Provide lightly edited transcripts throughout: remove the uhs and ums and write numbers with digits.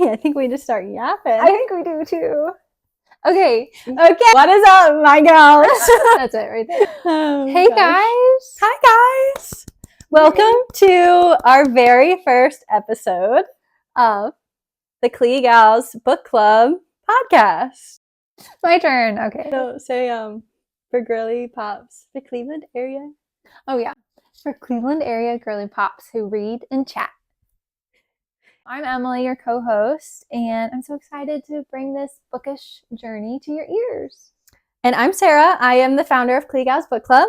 I think we just start yapping. I think we do too. Okay. What is up, my gals? That's it right there. Oh, Hey gosh. guys. Hi guys. Welcome to our very first episode of the Clegalsbookclub podcast. My turn. Okay. So say for girly pops, the Cleveland area. Oh yeah. For Cleveland area girly pops who read and chat. I'm Emily, your co-host, and I'm so excited to bring this bookish journey to your ears. And I'm Sarah. I am the founder of Clegalsbookclub.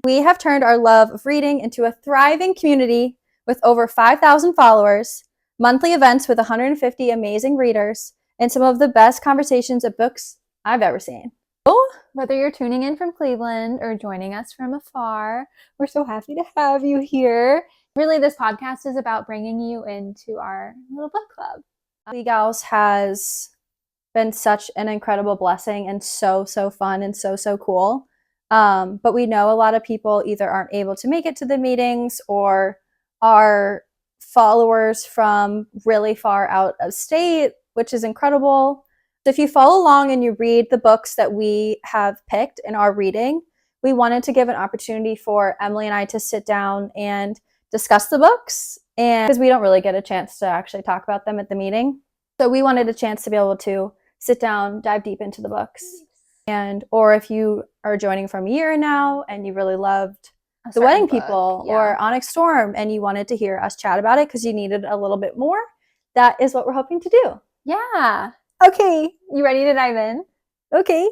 We have turned our love of reading into a thriving community with over 5,000 followers, monthly events with 150 amazing readers, and some of the best conversations of books I've ever seen. Whether you're tuning in from Cleveland or joining us from afar, we're so happy to have you here. Really, this podcast is about bringing you into our little book club. Clegals has been such an incredible blessing and so fun and so cool. But we know a lot of people either aren't able to make it to the meetings or are followers from really far out of state, which is incredible. If you follow along and you read the books that we have picked in our reading, we wanted to give an opportunity for Emily and I to sit down and discuss the books, and because we don't really get a chance to actually talk about them at the meeting. So we wanted a chance to be able to sit down, dive deep into the books. Or if you are joining from a year now and you really loved The Wedding People or Onyx Storm and you wanted to hear us chat about it because you needed a little bit more, that is what we're hoping to do. Yeah. Okay. You ready to dive in? Okay.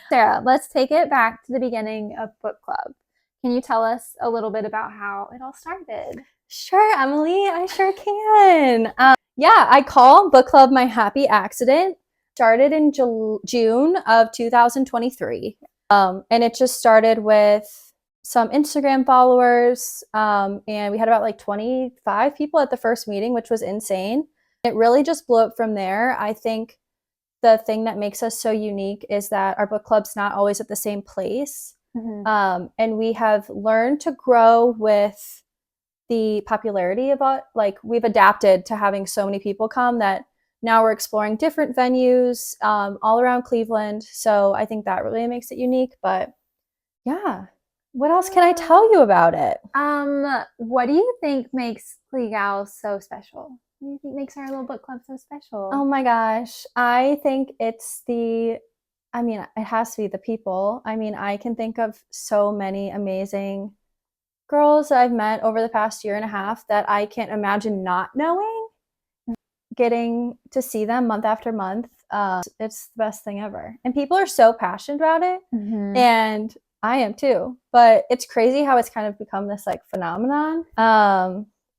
Sarah, let's take it back to the beginning of book club. Can you tell us a little bit about how it all started? Sure, Emily. I sure can. I call book club my happy accident. Started in June of 2023. And it just started with some Instagram followers. And we had about like 25 people at the first meeting, which was insane. It really just blew up from there. I think the thing that makes us so unique is that our book club's not always at the same place. Mm-hmm. And we have learned to grow with the popularity of it. Like, we've adapted to having so many people come that now we're exploring different venues all around Cleveland. So I think that really makes it unique. But yeah, what else can I tell you about it? What do you think makes Clegals so special? What do you think makes our little book club so special? Oh my gosh. I think it's it has to be the people. I can think of so many amazing girls that I've met over the past year and a half that I can't imagine not knowing. Getting to see them month after month, it's the best thing ever. And people are so passionate about it. Mm-hmm. And I am too. But it's crazy how it's kind of become this like phenomenon.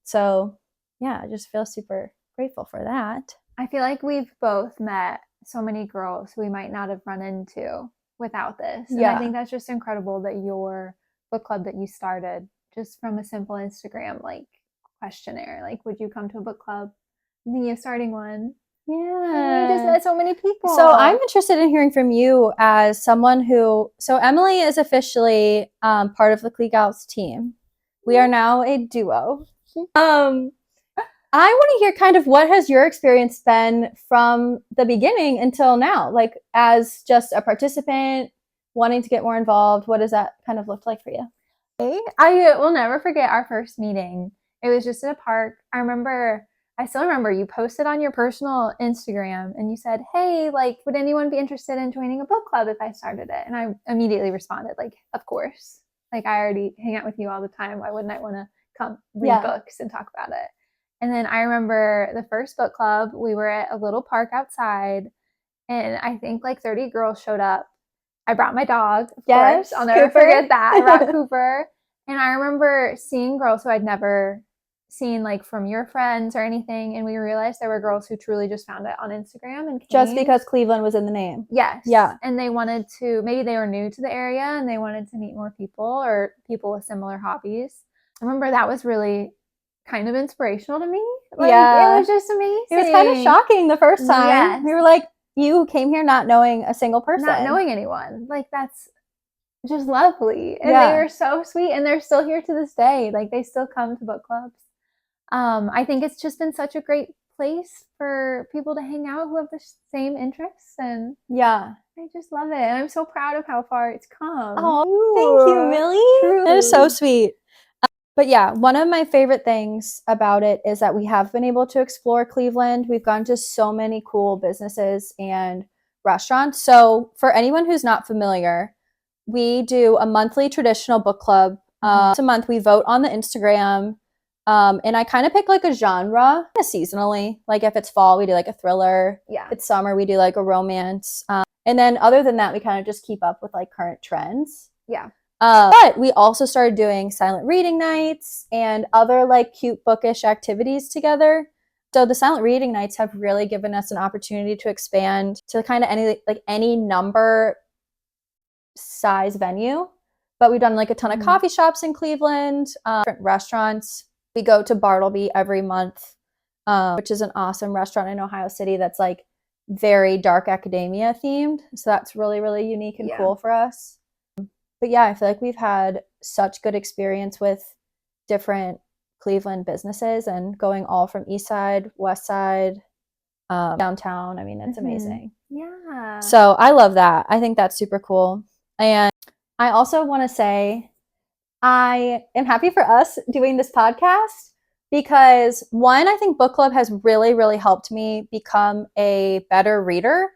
So yeah, I just feel super grateful for that. I feel like we've both met so many girls who we might not have run into without this. And I think that's just incredible that your book club that you started just from a simple Instagram like questionnaire, like, would you come to a book club? Thinking of starting one. Yeah. You just met so many people. So I'm interested in hearing from you as someone who, so Emily is officially part of the Clegals team. We are now a duo. I want to hear kind of what has your experience been from the beginning until now, like as just a participant wanting to get more involved. What does that kind of look like for you? I will never forget our first meeting. It was just at a park. I still remember you posted on your personal Instagram and you said, hey, like, would anyone be interested in joining a book club if I started it? And I immediately responded, like, of course. Like, I already hang out with you all the time. Why wouldn't I want to come read books and talk about it? And then I remember the first book club, we were at a little park outside and I think like 30 girls showed up. I brought my dog, of course. I'll never forget that. I brought Cooper. And I remember seeing girls who I'd never seen like from your friends or anything. And we realized there were girls who truly just found it on Instagram and came. Just because Cleveland was in the name. Yes. Yeah. And they wanted to, maybe they were new to the area and they wanted to meet more people or people with similar hobbies. I remember that was really kind of inspirational to me. Like, it was just amazing. It was kind of shocking the first time. Yes. We were like, you came here not knowing a single person. Not knowing anyone. Like, that's just lovely. And they were so sweet. And they're still here to this day. Like, they still come to book clubs. I think it's just been such a great place for people to hang out who have the same interests, and Yeah. I just love it. And I'm so proud of how far it's come. Oh, thank you, Millie. Truly. That is so sweet. But yeah, one of my favorite things about it is that we have been able to explore Cleveland. We've gone to so many cool businesses and restaurants. So for anyone who's not familiar, we do a monthly traditional book club. Once a month, we vote on the Instagram. And I kind of pick like a genre seasonally. Like if it's fall, we do like a thriller. Yeah. If it's summer, we do like a romance. And then other than that, we kind of just keep up with like current trends. Yeah. But we also started doing silent reading nights and other like cute bookish activities together. So the silent reading nights have really given us an opportunity to expand to kind of any number size venue. But we've done like a ton of coffee shops in Cleveland, different restaurants. We go to Bartleby every month, which is an awesome restaurant in Ohio City that's like very dark academia themed. So that's really, really unique and cool for us. But yeah, I feel like we've had such good experience with different Cleveland businesses and going all from East Side, West Side, downtown. I mean, it's amazing. Yeah. So I love that. I think that's super cool. And I also want to say I am happy for us doing this podcast because one, I think book club has really, really helped me become a better reader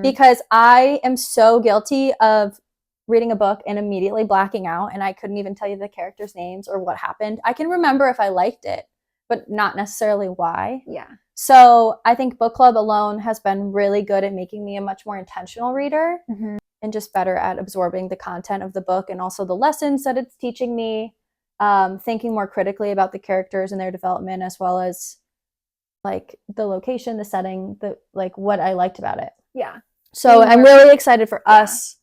because I am so guilty of reading a book and immediately blacking out, and I couldn't even tell you the characters' names or what happened. I can remember if I liked it, but not necessarily why. Yeah. So I think book club alone has been really good at making me a much more intentional reader and just better at absorbing the content of the book and also the lessons that it's teaching me, thinking more critically about the characters and their development, as well as like the location, the setting, the like what I liked about it. Yeah. So I'm really excited for us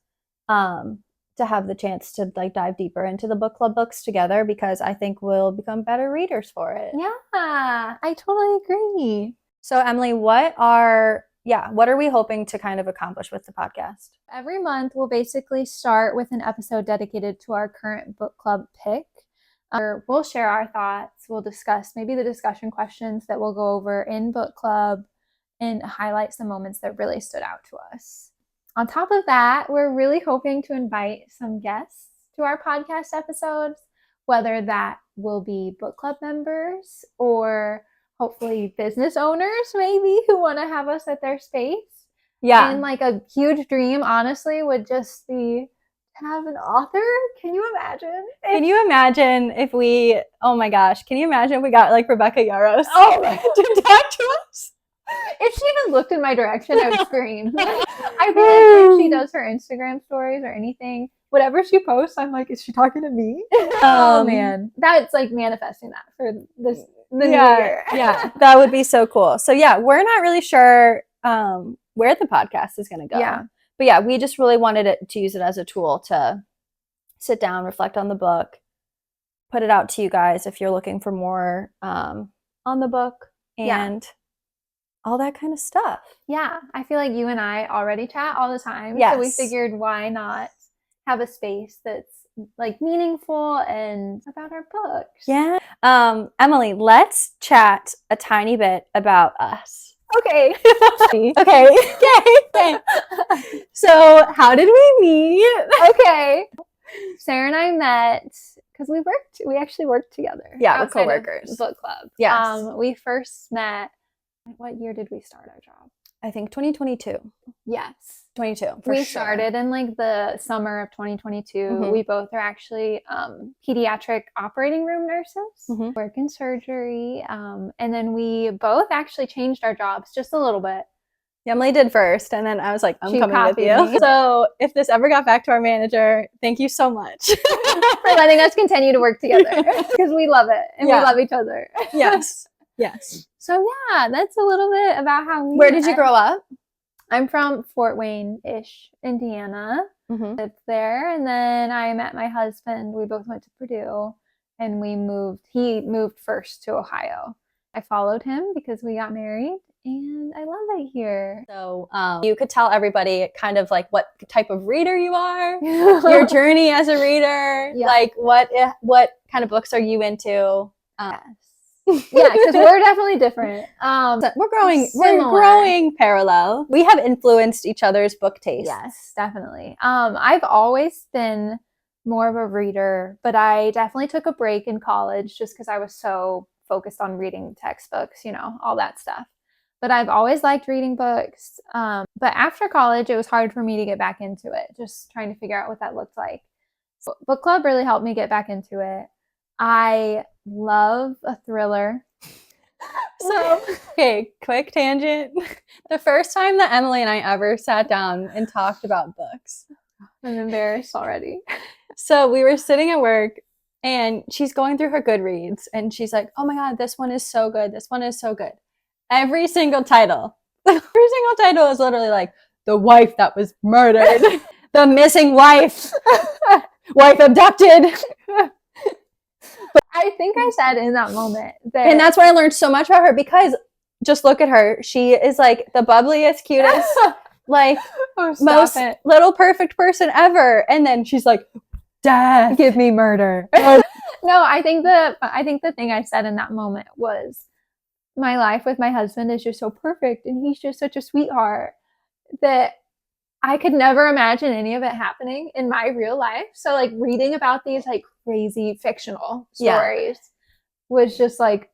to have the chance to like dive deeper into the book club books together because I think we'll become better readers for it. Yeah, I totally agree. So Emily, what are we hoping to kind of accomplish with the podcast? Every month we'll basically start with an episode dedicated to our current book club pick. We'll share our thoughts. We'll discuss maybe the discussion questions that we'll go over in book club and highlight some moments that really stood out to us. On top of that, we're really hoping to invite some guests to our podcast episodes, whether that will be book club members or hopefully business owners maybe who want to have us at their space. Yeah. And like a huge dream, honestly, would just be to have an author. Can you imagine? Can you imagine if we, oh my gosh, can you imagine if we got like Rebecca Yarros to talk to us? If she even looked in my direction, I would scream. I feel like if she does her Instagram stories or anything, whatever she posts, I'm like, is she talking to me? Oh man, that's like manifesting that for the new year. Yeah, that would be so cool. So yeah, we're not really sure where the podcast is going to go. Yeah. But yeah, we just really wanted to use it as a tool to sit down, reflect on the book, put it out to you guys if you're looking for more on the book and all that kind of stuff. Yeah, I feel like you and I already chat all the time. Yes. So we figured why not have a space that's like meaningful and about our books. Yeah. Emily, let's chat a tiny bit about us. Okay. Okay. So how did we meet? Okay. Sarah and I met because we actually worked together. Yeah, we're coworkers. Book club. Yes. We first met. What year did we start our job? I think 2022. Yes. 22. We started in like the summer of 2022. We both are actually pediatric operating room nurses, work in surgery. And then we both actually changed our jobs just a little bit. Emily did first, and then I was like, I'm coming with you. Me. So if this ever got back to our manager, thank you so much for letting us continue to work together because we love it and we love each other. Yes. So yeah, that's a little bit about how we Where did you grow up? I'm from Fort Wayne-ish, Indiana. Lived there, and then I met my husband. We both went to Purdue, and we moved. He moved first to Ohio. I followed him because we got married, and I love it here. So you could tell everybody kind of like what type of reader you are, your journey as a reader, like what kind of books are you into? Yes. Yeah, because we're definitely different. We're growing. Similar. We're growing parallel. We have influenced each other's book tastes. Yes, definitely. I've always been more of a reader, but I definitely took a break in college just because I was so focused on reading textbooks, you know, all that stuff. But I've always liked reading books. But after college, it was hard for me to get back into it, just trying to figure out what that looked like. So book club really helped me get back into it. I love a thriller. So, okay, quick tangent. The first time that Emily and I ever sat down and talked about books, I'm embarrassed already. So we were sitting at work and she's going through her Goodreads and she's like, oh my God, this one is so good. This one is so good. Every single title is literally like the wife that was murdered, the missing wife, wife abducted. I think I said in that moment that, and that's why I learned so much about her, because just look at her. She is like the bubbliest, cutest, like most little perfect person ever. And then she's like, death, give me murder. No, I think the thing I said in that moment was, my life with my husband is just so perfect and he's just such a sweetheart that I could never imagine any of it happening in my real life. So like reading about these like crazy fictional stories was just like,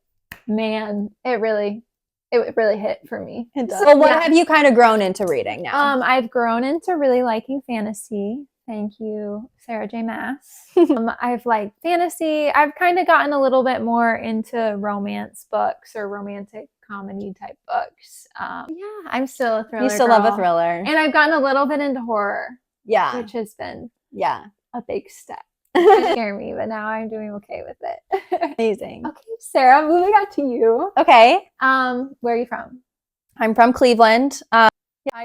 man, it really hit for me. Well, what have you kind of grown into reading now? I've grown into really liking fantasy. Thank you, Sarah J. Maas. I've liked fantasy. I've kind of gotten a little bit more into romance books or romantic comedy type books. Yeah, I'm still a thriller. You still girl. love a thriller. And I've gotten a little bit into horror. Yeah. Which has been a big step. It scared me, but now I'm doing okay with it. Amazing. Okay, Sarah, moving on to you. Okay. Where are you from? I'm from Cleveland. I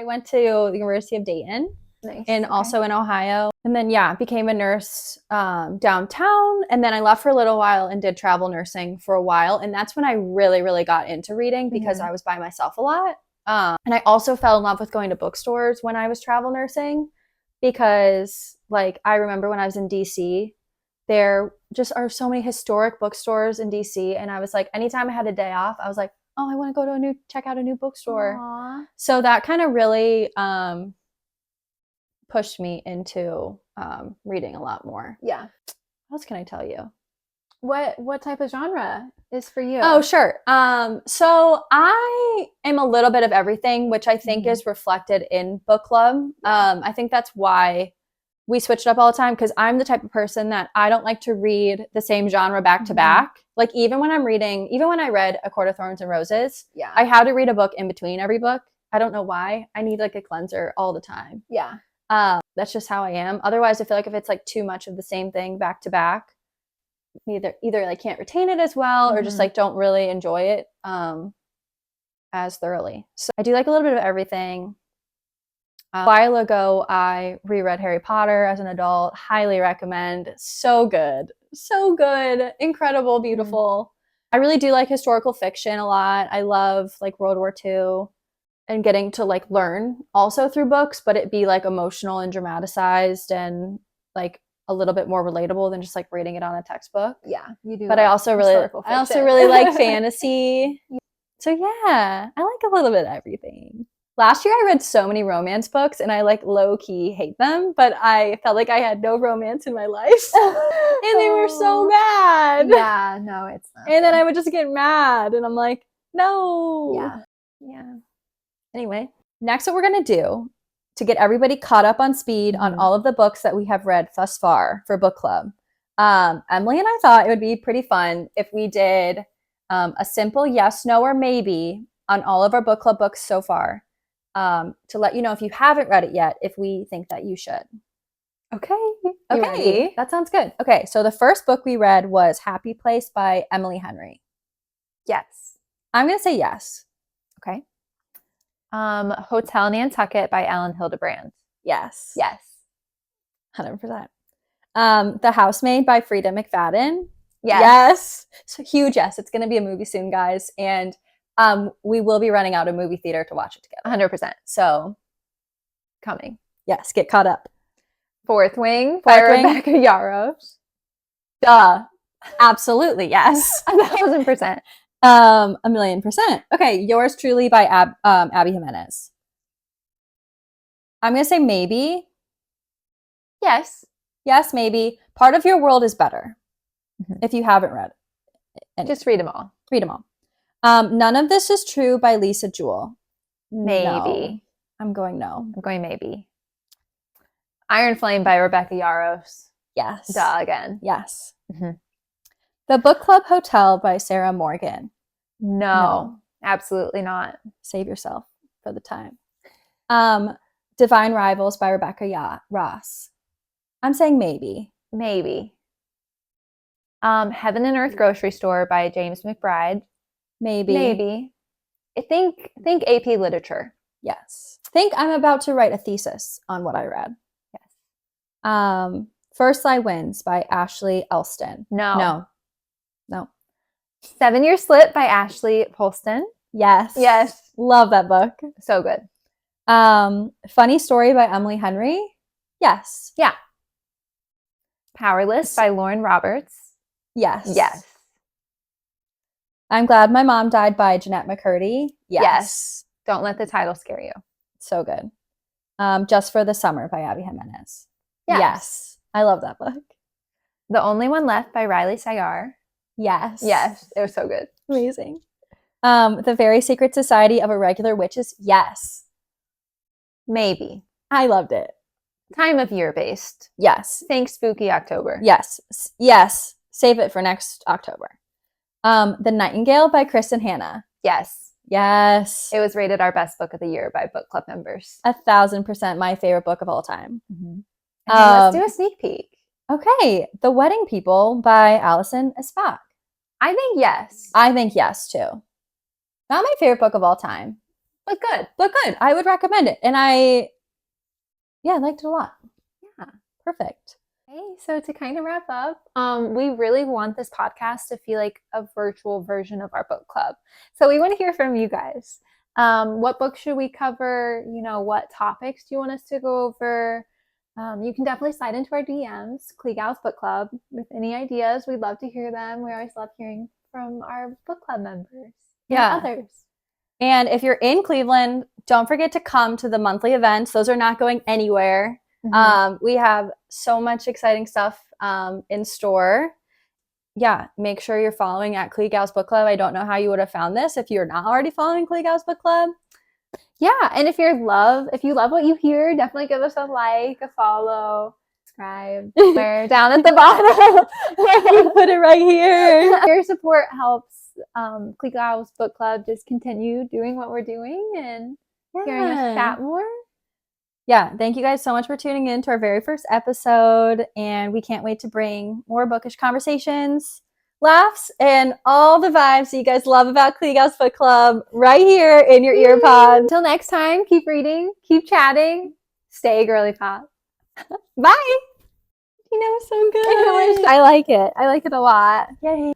went to the University of Dayton. Nice. And also in Ohio. And then, became a nurse downtown. And then I left for a little while and did travel nursing for a while. And that's when I really, really got into reading because I was by myself a lot. And I also fell in love with going to bookstores when I was travel nursing because, like, I remember when I was in DC, there just are so many historic bookstores in DC. And I was like, anytime I had a day off, I was like, oh, I want to go to check out a new bookstore. Aww. So that kind of really pushed me into reading a lot more. Yeah. What else can I tell you? What type of genre is for you? Oh, sure. So I am a little bit of everything, which I think is reflected in book club. I think that's why we switched up all the time, because I'm the type of person that I don't like to read the same genre back to back. Like even when I read A Court of Thorns and Roses, I had to read a book in between every book. I don't know why. I need like a cleanser all the time. Yeah. That's just how I am. Otherwise, I feel like if it's like too much of the same thing back to back, either like can't retain it as well or just like don't really enjoy it as thoroughly. So I do like a little bit of everything. A while ago, I reread Harry Potter as an adult. Highly recommend. So good. So good. Incredible. Beautiful. I really do like historical fiction a lot. I love like World War II. And getting to like learn also through books, but it be like emotional and dramatized and like a little bit more relatable than just like reading it on a textbook. Yeah, you do. But I also really like fantasy. So yeah, I like a little bit of everything. Last year I read so many romance books and I like low key hate them, but I felt like I had no romance in my life. And they were so bad. Yeah, no, it's not. And then I would just get mad and I'm like, no. Yeah. Anyway, next what we're going to do to get everybody caught up on speed on all of the books that we have read thus far for book club. Emily and I thought it would be pretty fun if we did a simple yes, no, or maybe on all of our book club books so far to let you know if you haven't read it yet, if we think that you should. Okay, that sounds good. Okay, so the first book we read was Happy Place by Emily Henry. Yes. I'm going to say yes. Okay. Hotel Nantucket by Ellen Hildebrand. Yes. 100%. The Housemaid by Frida McFadden. Yes. So huge yes. It's going to be a movie soon, guys. And we will be running out a movie theater to watch it together. 100%. So coming. Yes, get caught up. Fourth Wing by Rebecca Yarros. Duh. Absolutely, yes. 1,000%. 1,000,000%. Okay, Yours Truly by Abby Jimenez. I'm going to say maybe. Yes. Yes, maybe. Part of Your World is better. If you haven't read it. Just read them all. Read them all. None of This Is True by Lisa Jewell. Maybe. No. I'm going no. I'm going maybe. Iron Flame by Rebecca Yarros. Yes. Duh, again. Yes. The Book Club Hotel by Sarah Morgan. No, absolutely not. Save yourself for the time. Divine Rivals by Rebecca Ross. I'm saying maybe. Maybe. Heaven and Earth Grocery Store by James McBride. Maybe. Maybe. I think AP Literature. Yes. Think I'm about to write a thesis on what I read. Yes. First Lie Wins by Ashley Elston. No. 7 Year Slip by Ashley Polston. Yes. Yes. Love that book. So good. Funny Story by Emily Henry. Yes. Yeah. Powerless by Lauren Roberts. Yes. Yes. I'm Glad My Mom Died by Jeanette McCurdy. Yes. Don't let the title scare you. So good. Just for the Summer by Abby Jimenez. Yes. I love that book. The Only One Left by Riley Sagar. Yes. Yes. It was so good. Amazing. The Very Secret Society of Irregular Witches. Yes. Maybe. I loved it. Time of year based. Yes. Think spooky October. Yes. Yes. Save it for next October. The Nightingale by Kristen Hanna. Yes. Yes. It was rated our best book of the year by book club members. 1,000% my favorite book of all time. Let's do a sneak peek. Okay. The Wedding People by Alison Espach. I think yes. I think yes, too. Not my favorite book of all time. But good. But good. I would recommend it. And I liked it a lot. Yeah. Perfect. Okay, so to kind of wrap up, we really want this podcast to feel like a virtual version of our book club. So we want to hear from you guys. What books should we cover? What topics do you want us to go over? You can definitely slide into our DMs, Clegalsbookclub, with any ideas. We'd love to hear them. We always love hearing from our book club members and others. And if you're in Cleveland, don't forget to come to the monthly events. Those are not going anywhere. We have so much exciting stuff in store. Yeah, make sure you're following at Clegal's Book Club. I don't know how you would have found this if you're not already following Clegal's Book Club. Yeah, and if you love what you hear, definitely give us a like, a follow, subscribe. We're down at the bottom. You put it right here. Your support helps Clegal's Book Club just continue doing what we're doing and hearing us chat more. Yeah, thank you guys so much for tuning in to our very first episode, and we can't wait to bring more bookish conversations, laughs, and all the vibes that you guys love about Clegal's Book Club right here in your earpods. Until next time, keep reading, keep chatting, stay girly pop. Bye! So good. I like it. I like it a lot. Yay.